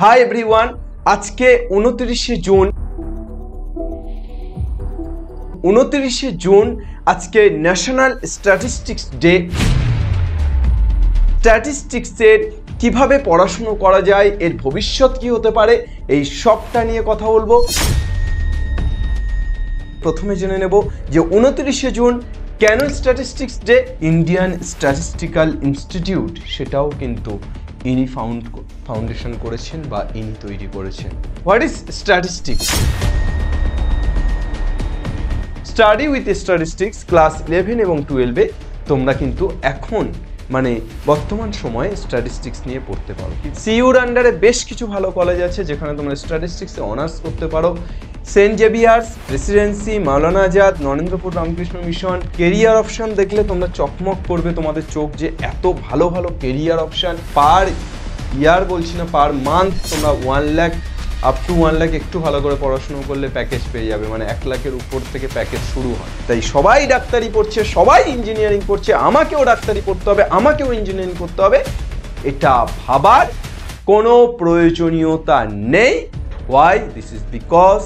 Hi everyone, আজকে 29শে June আজকে national statistics day. স্ট্যাটিস্টিক্সের কিভাবে পড়াশুনো করা যায়, এর ভবিষ্যৎ কি হতে পারে, এই সবটা নিয়ে কথা বলবো। প্রথমে জেনে নেব যে 29শে জুন কেন statistics day. Indian statistical institute সেটাও কিন্তু ইনি ফাউন্ডেশন করেছেন বা ইনি তৈরি করেছেন। What is statistics? Study with statistics class 11 এবং 12-এ তোমরা কিন্তু এখন বর্তমান সময়ে স্ট্যাটিস্টিক্স নিয়ে পড়তে পারো। সিইউর আন্ডারে বেশ কিছু ভালো কলেজ আছে যেখানে তোমরা স্ট্যাটিস্টিক্সে অনার্স করতে পারো। Saint Xavier's, Presidency, Maulana Azad, Narendrapur Ramakrishna Mission. Career option দেখলে তোমরা চকমক করবে তোমাদের চোখ, যে এত ভালো ভালো কেরিয়ার অপশন। পার ইয়ার বলছি না, পার মান্থ তোমরা 1 লাখ আপ টু 1 লাখ একটু ভালো করে পড়াশুনো করলে প্যাকেজ পেয়ে যাবে, 1 লাখের উপর থেকে প্যাকেজ শুরু হয়। তাই সবাই ডাক্তারি পড়ছে, সবাই ইঞ্জিনিয়ারিং পড়ছে, আমাকেও ডাক্তারি পড়তে হবে, আমাকেও ইঞ্জিনিয়ারিং করতে হবে, এটা ভাবার কোনো প্রয়োজনীয়তা নেই। ওয়াই? দিস ইজ বিকজ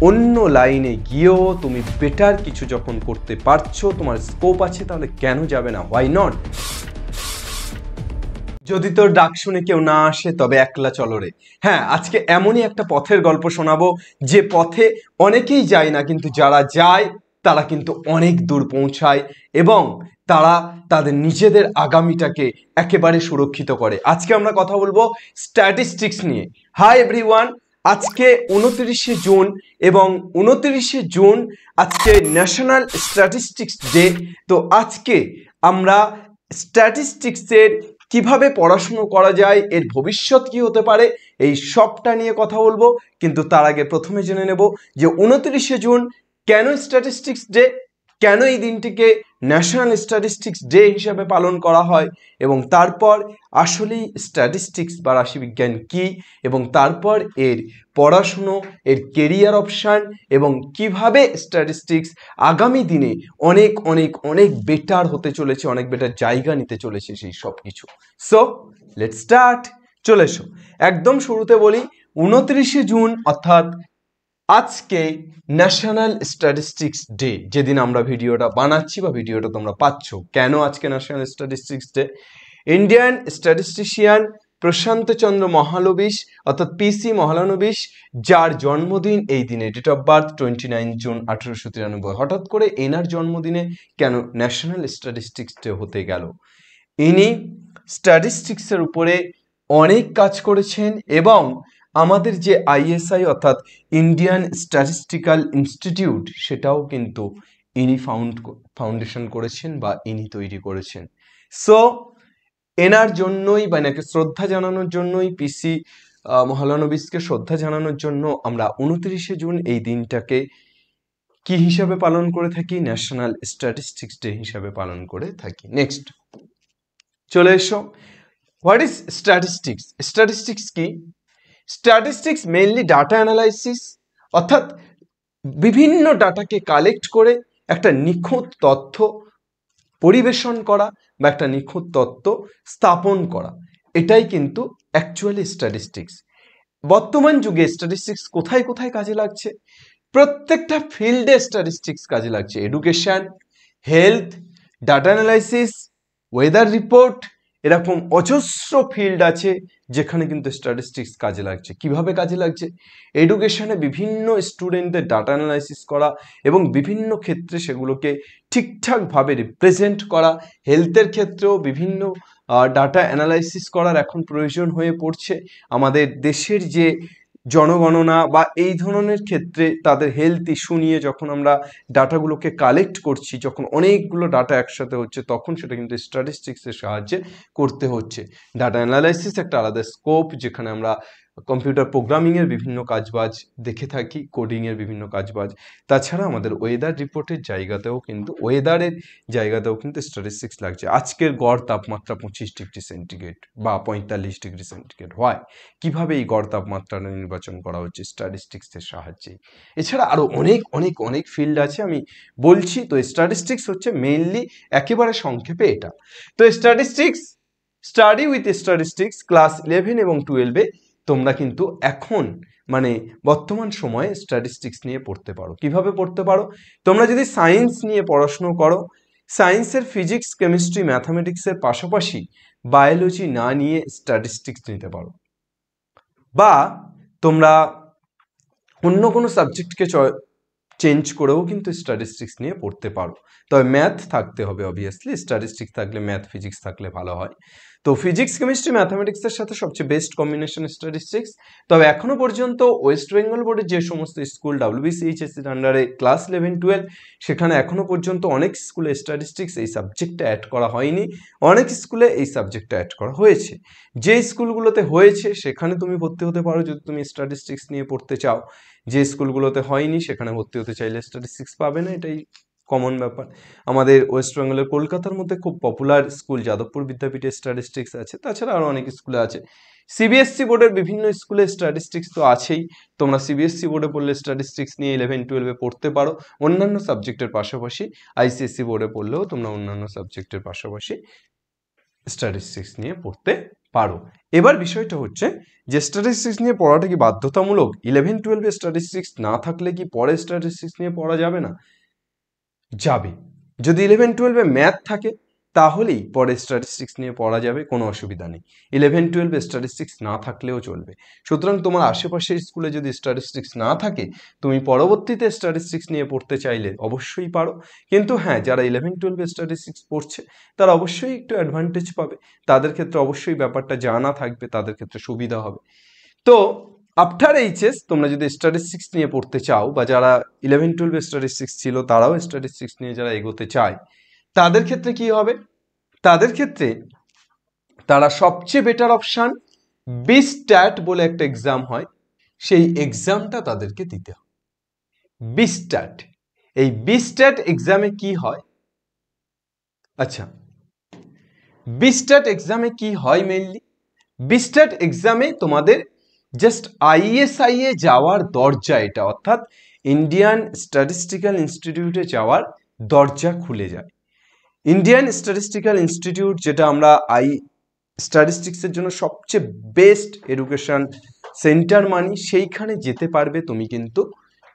অন্য লাইনে গিয়েও তুমি বেটার কিছু যখন করতে পারছো, তোমার স্কোপ আছে, তাহলে কেন যাবে না? Why not? যদি তোর ডাক শুনে কেউ না আসে তবে একলা চলো রে। হ্যাঁ, আজকে এমনই একটা পথের গল্প শোনাবো যে পথে অনেকেই যায় না, কিন্তু যারা যায় তারা কিন্তু অনেক দূর পৌঁছায় এবং তারা তাদের নিজেদের আগামীটাকে একেবারে সুরক্ষিত করে। আজকে আমরা কথা বলবো স্ট্যাটিস্টিক্স নিয়ে। হাই এভরিওয়ান, আজকে 29শে জুন এবং 29শে জুন আজকে ন্যাশনাল স্ট্যাটিস্টিক্স ডে। তো আজকে আমরা স্ট্যাটিস্টিক্সের কিভাবে পড়াশুনো করা যায়, এর ভবিষ্যৎ কি হতে পারে, এই সবটা নিয়ে কথা বলবো। কিন্তু তার আগে প্রথমে জেনে নেব যে 29শে জুন কেন স্ট্যাটিস্টিক্স ডে, কেন এই দিনটিকে ন্যাশনাল স্ট্যাটিস্টিক্স ডে হিসাবে পালন করা হয়, এবং তারপর আসলেই স্ট্যাটিস্টিক্স বা রাশিবিজ্ঞান কি, এবং তারপর এর পড়াশুনো, এর কেরিয়ার অপশান, এবং কিভাবে স্ট্যাটিস্টিক্স আগামী দিনে অনেক অনেক অনেক বেটার হতে চলেছে, অনেক বেটার জায়গা নিতে চলেছে, সেই সব কিছু। So let's start. চলে এসো, একদম শুরুতে বলি 29শে জুন অর্থাৎ আজকে ন্যাশনাল স্ট্যাটিস্টিক্স ডে। যেদিন আমরা ভিডিওটা বানাচ্ছি বা ভিডিওটা তোমরা পাচ্ছ, কেন আজকে national statistics day? Indian statistician Prasanta Chandra Mahalanobis অর্থাৎ পিসি মহালানবিশ, যার জন্মদিন এই দিনে, ডেট অফ বার্থ 29 জুন 1893। হঠাৎ করে এনার জন্মদিনে কেন ন্যাশনাল স্ট্যাটিস্টিক্স ডে হতে গেল? ইনি স্ট্যাটিস্টিক্সের উপরে অনেক কাজ করেছেন এবং আমাদের যে আইএসআই অর্থাৎ ইন্ডিয়ান স্ট্যাটিস্টিক্যাল ইনস্টিটিউট সেটাও কিন্তু ইনি ফাউন্ডেশন করেছেন বা ইনি তৈরি করেছেন। সো এনার জন্যই বা এনাকে শ্রদ্ধা জানানোর জন্যই, পিসি মহালানবিশকে শ্রদ্ধা জানানোর জন্য আমরা 29শে জুন এই দিনটাকে কি হিসাবে পালন করে থাকি? ন্যাশনাল স্ট্যাটিস্টিক্স ডে হিসাবে পালন করে থাকি। নেক্সট চলে এসো, হোয়াট ইজ স্ট্যাটিস্টিক্স? স্ট্যাটিস্টিক্স কি? স্ট্যাটিস্টিক্স মেইনলি ডাটা অ্যানালাইসিস, অর্থাৎ বিভিন্ন ডাটাকে কালেক্ট করে একটা নিখুঁত তথ্য পরিবেশন করা বা একটা নিখুঁত তথ্য স্থাপন করা, এটাই কিন্তু অ্যাকচুয়ালি স্ট্যাটিস্টিক্স। বর্তমান যুগে স্ট্যাটিস্টিক্স কোথায় কোথায় কাজে লাগছে? প্রত্যেকটা ফিল্ডে স্ট্যাটিস্টিক্স কাজে লাগছে। Education, health, data analysis, weather report, এরকম অজস্র ফিল্ড আছে যেখানে কিন্তু স্ট্যাটিস্টিক্স কাজে লাগছে। কিভাবে কাজে লাগছে? এডুকেশনে বিভিন্ন স্টুডেন্টদের ডাটা অ্যানালাইসিস করা এবং বিভিন্ন ক্ষেত্রে সেগুলোকে ঠিকঠাকভাবে রিপ্রেজেন্ট করা। হেলথের ক্ষেত্রেও বিভিন্ন ডাটা অ্যানালাইসিস করার এখন প্রয়োজন হয়ে পড়ছে। আমাদের দেশের যে জনগণনা বা এই ধরনের ক্ষেত্রে তাদের হেলথ ইস্যু নিয়ে যখন আমরা ডাটাগুলোকে কালেক্ট করছি, যখন অনেকগুলো ডাটা একসাথে হচ্ছে, তখন সেটা কিন্তু স্ট্যাটিস্টিক্সের সাহায্যে করতে হচ্ছে। ডাটা অ্যানালাইসিস একটা আলাদা স্কোপ, যেখানে আমরা কম্পিউটার প্রোগ্রামিংয়ের বিভিন্ন কাজবাজ দেখে থাকি, কোডিংয়ের বিভিন্ন কাজবাজ। তাছাড়া আমাদের ওয়েদার রিপোর্টের জায়গাতেও কিন্তু, ওয়েদারের জায়গাতেও কিন্তু স্ট্যাটিস্টিক্স লাগছে। আজকের গড় তাপমাত্রা 25 ডিগ্রি সেন্টিগ্রেড বা 45 ডিগ্রি সেন্টিগ্রেড হয়, কিভাবে এই গড় তাপমাত্রাটা নির্বাচন করা হচ্ছে? স্ট্যাটিস্টিক্সের সাহায্যে। এছাড়া আরও অনেক অনেক অনেক ফিল্ড আছে, আমি বলছি। তো স্ট্যাটিস্টিক্স হচ্ছে মেইনলি একেবারে সংক্ষেপে এটা। তো statistics, study with statistics class 11 এবং 12-এ তোমরা কিন্তু এখন মানে বর্তমান সময়ে স্ট্যাটিস্টিক্স নিয়ে পড়তে পারো। কিভাবে পড়তে পারো? তোমরা যদি সায়েন্স নিয়ে পড়াশুনো করো, সায়েন্সের ফিজিক্স, কেমিস্ট্রি, ম্যাথামেটিক্সের পাশাপাশি বায়োলজি না নিয়ে স্ট্যাটিস্টিক্স নিতে পারো, বা তোমরা অন্য কোনো সাবজেক্টকে চেঞ্জ করেও কিন্তু স্ট্যাটিস্টিক্স নিয়ে পড়তে পারো। তবে ম্যাথ থাকতে হবে অবভিয়াসলি, স্ট্যাটিস্টিক্স থাকলে ম্যাথ ফিজিক্স থাকলে ভালো হয়। তো ফিজিক্স, কেমিস্ট্রি, ম্যাথামেটিক্সের সাথে সবচেয়ে বেস্ট কম্বিনেশন স্ট্যাটিস্টিক্স। তবে এখনো পর্যন্ত ওয়েস্ট বেঙ্গল বোর্ডের যে সমস্ত স্কুল WBCHSCর আন্ডারে ক্লাস 11-12, সেখানে এখনো পর্যন্ত অনেক স্কুলে স্ট্যাটিস্টিক্স এই সাবজেক্টটা অ্যাড করা হয়নি, অনেক স্কুলে এই সাবজেক্টটা অ্যাড করা হয়েছে। যে স্কুলগুলোতে হয়েছে সেখানে তুমি ভর্তি হতে পারো যদি তুমি স্ট্যাটিস্টিক্স নিয়ে পড়তে চাও। যে স্কুলগুলোতে হয়নি সেখানে ভর্তি হতে চাইলে স্ট্যাটিস্টিক্স পাবে না, এটাই কমন ব্যাপার। আমাদের ওয়েস্ট বেঙ্গলের কলকাতার মধ্যে খুব পপুলার স্কুল যাদবপুর বিদ্যাপীঠে স্ট্যাটিস্টিক্স আছে, তাছাড়া আরও অনেক স্কুলে আছে। CBSE বোর্ডের বিভিন্ন স্কুলে স্ট্যাটিস্টিক্স তো আছেই, তোমরা CBSE বোর্ডে পড়লে স্ট্যাটিস্টিক্স নিয়ে 11-12-এ পড়তে পারো অন্যান্য সাবজেক্টের পাশাপাশি। ICSE বোর্ডে পড়লেও তোমরা অন্যান্য সাবজেক্টের পাশাপাশি স্ট্যাটিস্টিক্স নিয়ে পড়তে পারো। এবার বিষয়টা হচ্ছে যে স্ট্যাটিস্টিক্স নিয়ে পড়াটা কি বাধ্যতামূলক? 11-12-এ স্ট্যাটিস্টিক্স না থাকলে কি পরে স্ট্যাটিস্টিক্স নিয়ে পড়া যাবে না? যাবে। যদি 11-12-এ ম্যাথ থাকে তাহলেই পরে স্ট্যাটিস্টিক্স নিয়ে পড়া যাবে, কোনো অসুবিধা নেই। 11-12-এ স্ট্যাটিস্টিক্স না থাকলেও চলবে। সুতরাং তোমার আশেপাশের স্কুলে যদি স্ট্যাটিস্টিক্স না থাকে, তুমি পরবর্তীতে স্ট্যাটিস্টিক্স নিয়ে পড়তে চাইলে অবশ্যই পারো। কিন্তু হ্যাঁ, যারা 11-12-এ স্ট্যাটিস্টিক্স পড়ছে তারা অবশ্যই একটু অ্যাডভান্টেজ পাবে, তাদের ক্ষেত্রে অবশ্যই ব্যাপারটা জানা থাকবে, তাদের ক্ষেত্রে সুবিধা হবে। তো আফটার এইচএস তোমরা যদি স্ট্যাটিস্টিক্স নিয়ে পড়তে চাও, বা যারা 11-12 স্ট্যাটিস্টিক্স ছিল তারাও স্ট্যাটিস্টিক্স নিয়ে যারা এগোতে চায়, তাদের ক্ষেত্রে কি হবে? তাদের ক্ষেত্রে তারা সবচেয়ে বেটার অপশান বিস্ট্যাট বলে একটা এক্সাম হয়, সেই এক্সামটা তাদেরকে দিতে হবে। বিস্ট্যাট, এই বিস্ট্যাট এক্সামে কি হয়? আচ্ছা, বিস্ট্যাট এক্সামে কি হয় মেইনলি? বিস্ট্যাট এক্সামে তোমাদের জাস্ট ISI এ যাওয়ার দরজা এটা, অর্থাৎ ইন্ডিয়ান স্ট্যাটিস্টিক্যাল ইনস্টিটিউটে যাওয়ার দরজা খুলে যায়। ইন্ডিয়ান স্ট্যাটিস্টিক্যাল ইনস্টিটিউট, যেটা আমরা স্ট্যাটিস্টিক্সের জন্য সবচেয়ে বেস্ট এডুকেশন সেন্টার মানি, সেইখানে যেতে পারবে তুমি কিন্তু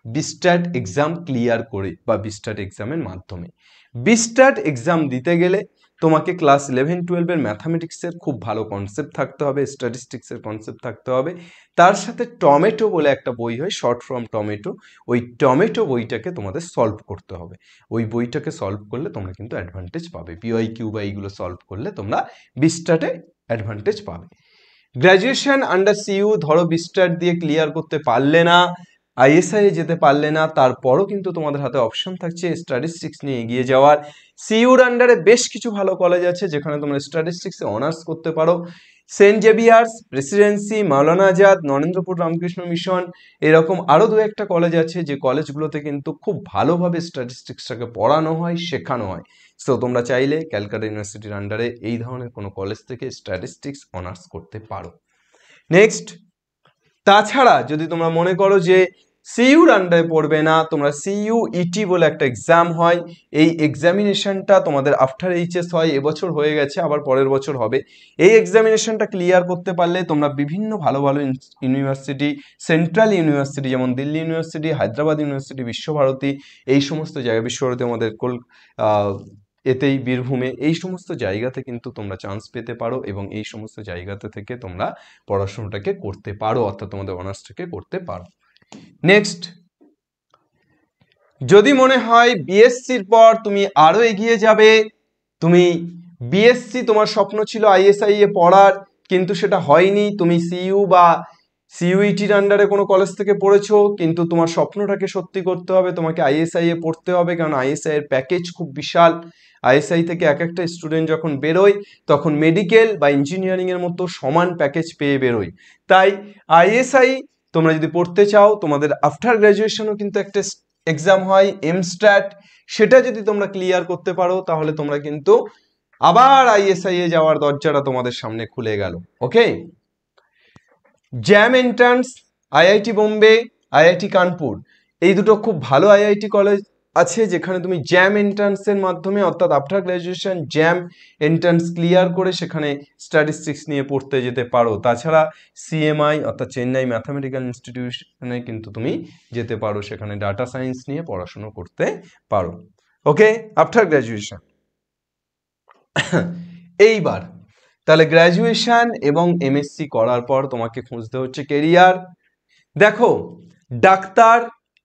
বিস্ট্যাট এক্সাম ক্লিয়ার করে বা বিস্ট্যাট এক্সামের মাধ্যমে। বিস্ট্যাট এক্সাম দিতে গেলে তোমাকে ক্লাস 11-12-এর ম্যাথামেটিক্সের খুব ভালো কনসেপ্ট থাকতে হবে, স্ট্যাটিস্টিক্সের কনসেপ্ট থাকতে হবে, তার সাথে টমেটো বলে একটা বই হয়, শর্ট ফর্ম টমেটো, ওই টমেটো বইটাকে তোমাদের সলভ করতে হবে। ওই বইটাকে সলভ করলে তোমরা কিন্তু অ্যাডভান্টেজ পাবে, PYQ বা এইগুলো সলভ করলে তোমরা বিস্ট্যাটে অ্যাডভান্টেজ পাবে। গ্র্যাজুয়েশন আন্ডার CU ধরো বিস্ট্যাট দিয়ে ক্লিয়ার করতে পারলে না, ISI এ যেতে পারলে না, তারপরও কিন্তু তোমাদের হাতে অপশন থাকছে স্ট্যাটিস্টিক্স নিয়ে এগিয়ে যাওয়ার। CUর আন্ডারে বেশ কিছু ভালো কলেজ আছে যেখানে তোমরা স্ট্যাটিস্টিক্সে অনার্স করতে পারো। Saint Xavier's, Presidency, Maulana Azad, Narendrapur Ramakrishna mission, এরকম আরও দু একটা কলেজ আছে যে কলেজগুলোতে কিন্তু খুব ভালোভাবে স্ট্যাটিস্টিক্সটাকে পড়ানো হয়, শেখানো হয়। সো তোমরা চাইলে ক্যালকাটা ইউনিভার্সিটির আন্ডারে এই ধরনের কোনো কলেজ থেকে স্ট্যাটিস্টিক্স অনার্স করতে পারো। নেক্সট, তাছাড়া যদি তোমরা মনে করো যে CUর আন্ডারে পড়বে না, তোমরা CUET বলে একটা এক্সাম হয়, এই এক্সামিনেশনটা তোমাদের আফটার এইচএস হয়, এবছর হয়ে গেছে, আবার পরের বছর হবে। এই এক্সামিনেশনটা ক্লিয়ার করতে পারলে তোমরা বিভিন্ন ভালো ভালো ইউনিভার্সিটি, সেন্ট্রাল ইউনিভার্সিটি যেমন দিল্লি ইউনিভার্সিটি, হায়দ্রাবাদ ইউনিভার্সিটি, বিশ্বভারতী, এই সমস্ত জায়গা, বিশ্বভারতী আমাদের এতেই বীরভূমে, এই সমস্ত জায়গাতে কিন্তু তোমরা চান্স পেতে পারো এবং এই সমস্ত জায়গাতে থেকে তোমরা পড়াশোনাটাকে করতে পারো, অর্থাৎ তোমাদের অনার্সটাকে করতে পারো। নেক্সট, যদি মনে হয় বিএসসির পর তুমি আরো এগিয়ে যাবে, তুমি বিএসসি তোমার স্বপ্ন ছিল ISI এ পড়ার, কিন্তু সেটা হয়নি, তুমি CU বা CUETর আন্ডারে কোনো কলেজ থেকে পড়েছো, কিন্তু তোমার স্বপ্নটাকে সত্যি করতে হবে, তোমাকে ISI এ পড়তে হবে, কারণ ISI এর প্যাকেজ খুব বিশাল। ISI থেকে এক একটা স্টুডেন্ট যখন বেরোয় তখন মেডিকেল বা ইঞ্জিনিয়ারিং এর মতো সমান প্যাকেজ পেয়ে বেরোয়। তাই ISI তোমরা যদি পড়তে চাও, তোমাদের আফটার গ্র্যাজুয়েশনও কিন্তু একটা এক্সাম হয় MSTAT, সেটা যদি তোমরা ক্লিয়ার করতে পারো তাহলে তোমরা কিন্তু আবার ISI এ যাওয়ার দরজাটা তোমাদের সামনে খুলে গেল। Okay, JAM entrance, IIT Bombay, IIT Kanpur, এই দুটো খুব ভালো IIT কলেজ, আছে যেখানে তুমি জ্যাম এন্ট্রান্সের মাধ্যমে অর্থাৎ after graduation jam entrance clear করে সেখানে স্ট্যাটিস্টিক্স নিয়ে পড়তে যেতে পারো। তাছাড়া সিএমআই অর্থাৎ চেন্নাই ম্যাথামেটিক্যাল ইনস্টিটিউশনে কিন্তু তুমি যেতে পারো, সেখানে ডাটা সায়েন্স নিয়ে পড়াশুনো করতে পারো। ওকে, আফটার গ্র্যাজুয়েশন। এইবার তাহলে গ্র্যাজুয়েশন এবং এমএসসি করার পর তোমাকে খুঁজতে হচ্ছে কেরিয়ার। দেখো, ডাক্তার,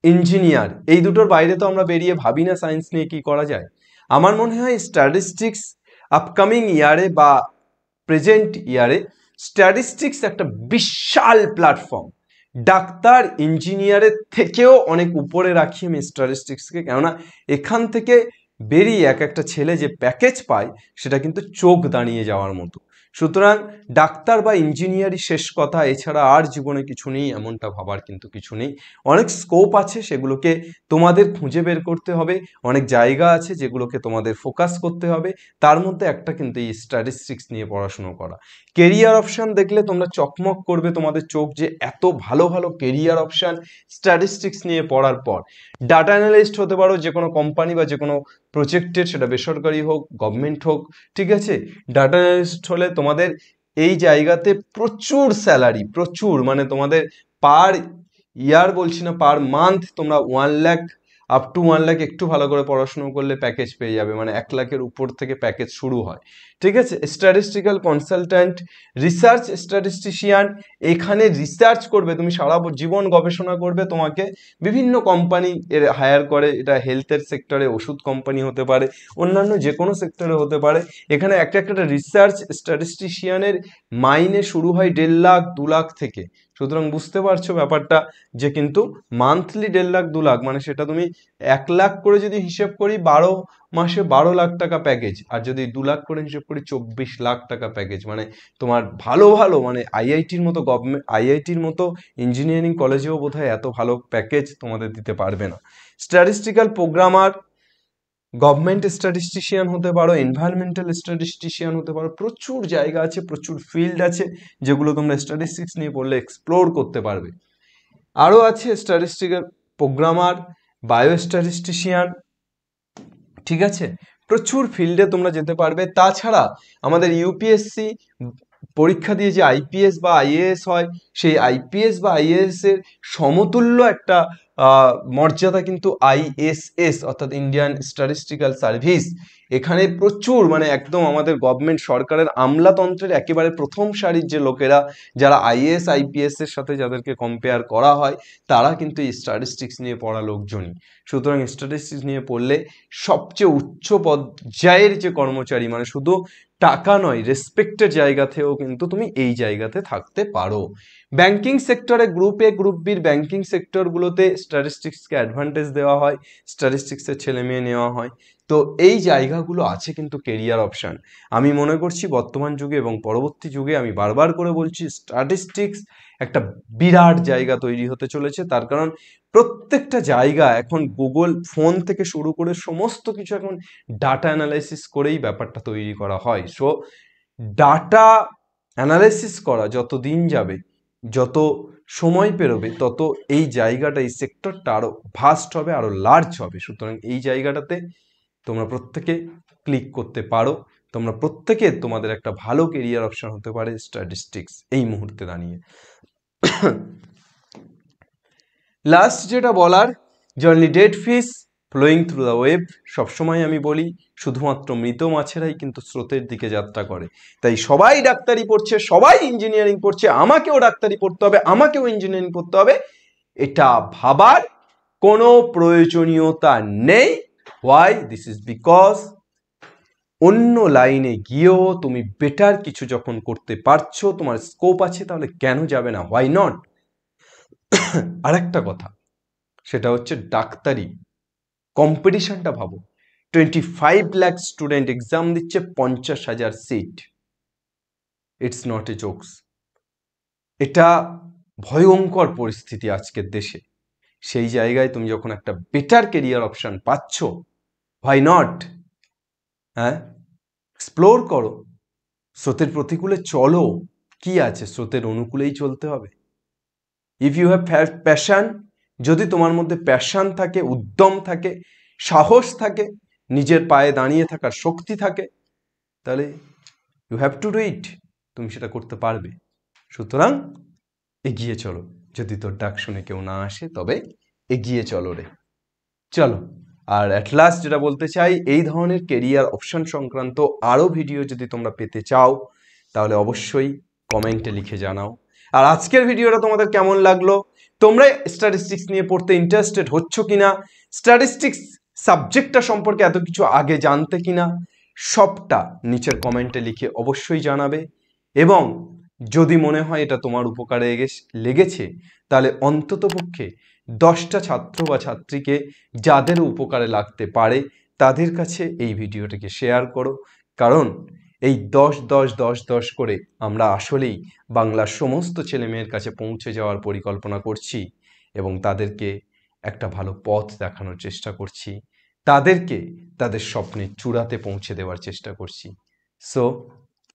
ইঞ্জিনিয়ার এই দুটোর বাইরে তো আমরা বেরিয়ে ভাবি না সায়েন্স নিয়ে কি করা যায়। আমার মনে হয় স্ট্যাটিস্টিক্স আপকামিং ইয়ারে বা প্রেজেন্ট ইয়ারে স্ট্যাটিস্টিক্স একটা বিশাল প্ল্যাটফর্ম। ডাক্তার ইঞ্জিনিয়ারের থেকেও অনেক উপরে রাখি আমি স্ট্যাটিস্টিক্সকে, কেননা এখান থেকে বেরিয়ে এক একটা ছেলে যে প্যাকেজ পায় সেটা কিন্তু চোখ দাঁড়িয়ে যাওয়ার মতো। সুতরাং ডাক্তার বা ইঞ্জিনিয়ারই শেষ কথা, এছাড়া আর জীবনে কিছু নেই এমনটা ভাবার কিন্তু কিছু নেই। অনেক স্কোপ আছে, সেগুলোকে তোমাদের খুঁজে বের করতে হবে। অনেক জায়গা আছে যেগুলোকে তোমাদের ফোকাস করতে হবে। তার মধ্যে একটা কিন্তু এই স্ট্যাটিস্টিক্স নিয়ে পড়াশুনো করা। কেরিয়ার অপশান দেখলে তোমরা চকমক করবে তোমাদের চোখ, যে এত ভালো ভালো কেরিয়ার অপশান স্ট্যাটিস্টিক্স নিয়ে পড়ার পর। ডাটা অ্যানালিস্ট হতে পারো যে কোনো কোম্পানি বা যে কোনো প্রজেক্টের, সেটা বেসরকারি হোক গভর্নমেন্ট হোক, ঠিক আছে। ডাটা অ্যানালিস্ট হলে তোমাদের এই জায়গাতে প্রচুর স্যালারি, প্রচুর, মানে তোমাদের পার ইয়ার বলছি না, পার মান্থ তোমরা 1 লাখ আপ টু 1 লাখ একটু ভালো করে পড়াশুনো করলে প্যাকেজ পেয়ে যাবে, মানে 1 লাখের উপর থেকে প্যাকেজ শুরু হয়, ঠিক আছে। স্ট্যাটিস্টিক্যাল কনসালট্যান্ট, রিসার্চ স্ট্যাটিস্টিশিয়ান, এখানে রিসার্চ করবে তুমি, সারা জীবন গবেষণা করবে, তোমাকে বিভিন্ন কোম্পানি এর হায়ার করে, এটা হেলথের সেক্টরে ওষুধ কোম্পানি হতে পারে, অন্যান্য যে কোনো সেক্টরে হতে পারে। এখানে একটা একটা রিসার্চ স্ট্যাটিস্টিশিয়ানের মাইনে শুরু হয় 1.5 লাখ 2 লাখ থেকে। সুতরাং বুঝতে পারছো ব্যাপারটা, যে কিন্তু মান্থলি 1.5 লাখ 2 লাখ, মানে সেটা তুমি 1 লাখ করে যদি হিসেব করি 12 মাসে 12 লাখ টাকা প্যাকেজ, আর যদি 2 লাখ করে হিসেব করি 24 লাখ টাকা প্যাকেজ। মানে তোমার ভালো ভালো, মানে আইআইটির মতো গভর্নমেন্ট, আইআইটির মতো ইঞ্জিনিয়ারিং কলেজেও বোধহয় এত ভালো প্যাকেজ তোমাদের দিতে পারবে না। স্ট্যাটিস্টিক্যাল প্রোগ্রামার, গভর্নমেন্ট স্ট্যাটিস্টিশিয়ান হতে পারো, এনভায়রনমেন্টাল স্ট্যাটিস্টিশিয়ান হতে পারো, প্রচুর জায়গা আছে, প্রচুর ফিল্ড আছে যেগুলো তোমরা স্ট্যাটিস্টিক্স নিয়ে পড়লে এক্সপ্লোর করতে পারবে। আরও আছে স্ট্যাটিস্টিক্যাল প্রোগ্রামার, বায়ো স্ট্যাটিস্টিশিয়ান, ঠিক আছে। প্রচুর ফিল্ডে তোমরা যেতে পারবে। তাছাড়া আমাদের ইউপিএসসি পরীক্ষা দিয়ে যে আইপিএস বা আইএএস হয়, সেই আইপিএস বা আইএএস এর সমতুল্য একটা মর্যাদা কিন্তু আইএসএস অর্থাৎ ইন্ডিয়ান স্ট্যাটিস্টিক্যাল সার্ভিস। এখানে প্রচুর, মানে একদম আমাদের গভর্নমেন্ট সরকারের আমলাতন্ত্রের একেবারে প্রথম সারির যে লোকেরা, যারা আইএএস আইপিএস এর সাথে যাদেরকে কম্পেয়ার করা হয়, তারা কিন্তু এই স্ট্যাটিস্টিক্স নিয়ে পড়া লোকজনই। সুতরাং স্ট্যাটিস্টিক্স নিয়ে পড়লে সবচেয়ে উচ্চ পর্যায়ের যে কর্মচারী, মানে শুধু টাকা নয়, রেসপেক্টের জায়গাতেও কিন্তু তুমি এই জায়গাতে থাকতে পারো। ব্যাংকিং সেক্টরে গ্রুপ এ গ্রুপ বির ব্যাংকিং সেক্টরগুলোতে স্ট্যাটিস্টিক্সকে অ্যাডভান্টেজ দেওয়া হয়, স্ট্যাটিস্টিক্সের ছেলে মেয়ে নেওয়া হয়। তো এই জায়গাগুলো আছে কিন্তু কেরিয়ার অপশান। আমি মনে করছি বর্তমান যুগে এবং পরবর্তী যুগে, আমি বারবার করে বলছি, স্ট্যাটিস্টিক্স একটা বিরাট জায়গা তৈরি হতে চলেছে। তার কারণ প্রত্যেকটা জায়গা এখন গুগল ফোন থেকে শুরু করে সমস্ত কিছু এখন ডাটা অ্যানালাইসিস করেই ব্যাপারটা তৈরি করা হয়। সো ডাটা অ্যানালাইসিস করা যত দিন যাবে, যত সময় পেরোবে, তত এই জায়গাটা, এই সেক্টরটা আরও ভাস্ট হবে, আরও লার্জ হবে। সুতরাং এই জায়গাটাতে তোমরা প্রত্যেকে ক্লিক করতে পারো। তোমরা প্রত্যেকে, তোমাদের একটা ভালো কেরিয়ার অপশন হতে পারে স্ট্যাটিস্টিক্স এই মুহূর্তে দাঁড়িয়ে। লাস্ট যেটা বলার, only dead fish flowing through the wave, সবসময় আমি বলি শুধুমাত্র মৃত মাছেরাই কিন্তু স্রোতের দিকে যাত্রা করে। তাই সবাই ডাক্তারি পড়ছে, সবাই ইঞ্জিনিয়ারিং পড়ছে, আমাকেও ডাক্তারি পড়তে হবে, আমাকেও ইঞ্জিনিয়ারিং পড়তে হবে, এটা ভাবার কোনো প্রয়োজনীয়তা নেই। হোয়াই? দিস ইজ বিকজ অন্য লাইনে গিয়েও তুমি বেটার কিছু যখন করতে পারছো, তোমার স্কোপ আছে, তাহলে কেন যাবে না? Why not? আরেকটা কথা, সেটা হচ্ছে ডাক্তারি কম্পিটিশনটা ভাবো। 25 লাখ স্টুডেন্ট এক্সাম দিচ্ছে, 50,000 seat. It's not a jokes. এটা ভয়ঙ্কর পরিস্থিতি আজকের দেশে। সেই জায়গায় তুমি যখন একটা বেটার কেরিয়ার অপশন পাচ্ছ, হোয়াই নট? হ্যাঁ, এক্সপ্লোর করো, স্রোতের প্রতিকূলে চলো। কি আছে, স্রোতের অনুকূলেই চলতে হবে। ইফ ইউ হ্যাভ প্যাশন, যদি তোমার মধ্যে প্যাশন থাকে, উদ্যম থাকে, সাহস থাকে, নিজের পায়ে দাঁড়িয়ে থাকার শক্তি থাকে, তাহলে you have to do it, তুমি সেটা করতে পারবে। সুতরাং এগিয়ে চলো। যদি তোর ডাক শুনে কেউ না আসে তবে এগিয়ে চলো রে। চলো, আর অ্যাট লাস্ট যেটা বলতে চাই, এই ধরনের কেরিয়ার অপশন সংক্রান্ত আরও ভিডিও যদি তোমরা পেতে চাও তাহলে অবশ্যই কমেন্টে লিখে জানাও। আর আজকের ভিডিওটা তোমাদের কেমন লাগলো, তোমরা স্ট্যাটিস্টিক্স নিয়ে পড়তে ইন্টারেস্টেড হচ্ছ কিনা, স্ট্যাটিস্টিক্স সাবজেক্টটা সম্পর্কে এত কিছু আগে জানতে কিনা, সবটা নিচের কমেন্টে লিখে অবশ্যই জানাবে। এবং যদি মনে হয় এটা তোমার উপকারে লেগেছে তাহলে অন্ততপক্ষে 10টা ছাত্র বা ছাত্রীকে যাদের উপকারে লাগতে পারে তাদের কাছে এই ভিডিওটিকে শেয়ার করো। কারণ এই 10-10-10-10 করে আমরা আসলেই বাংলার সমস্ত ছেলেমেয়ের কাছে পৌঁছে যাওয়ার পরিকল্পনা করছি এবং তাদেরকে একটা ভালো পথ দেখানোর চেষ্টা করছি, তাদেরকে তাদের স্বপ্নের চূড়াতে পৌঁছে দেওয়ার চেষ্টা করছি। সো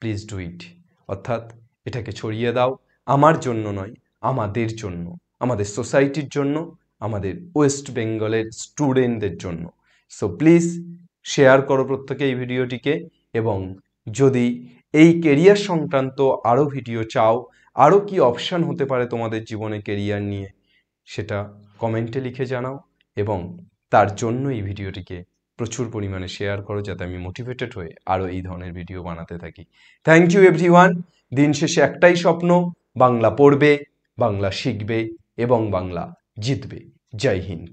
প্লিজ ডু ইট, অর্থাৎ এটাকে ছড়িয়ে দাও, আমার জন্য নয়, আমাদের জন্য, আমাদের সোসাইটির জন্য, আমাদের ওয়েস্ট বেঙ্গলের স্টুডেন্টদের জন্য। সো প্লিজ শেয়ার করো প্রত্যেকে এই ভিডিওটিকে। এবং যদি এই কেরিয়ার সংক্রান্ত আরও ভিডিও চাও, আরও কি অপশান হতে পারে তোমাদের জীবনে কেরিয়ার নিয়ে, সেটা কমেন্টে লিখে জানাও। এবং তার জন্য এই ভিডিওটিকে প্রচুর পরিমাণে শেয়ার করো যাতে আমি মোটিভেটেড হয়ে আরও এই ধরনের ভিডিও বানাতে থাকি। Thank you everyone. দিন শেষে একটাই স্বপ্ন, বাংলা পড়বে, বাংলা শিখবে এবং বাংলা জিতবে। জয় হিন্দ।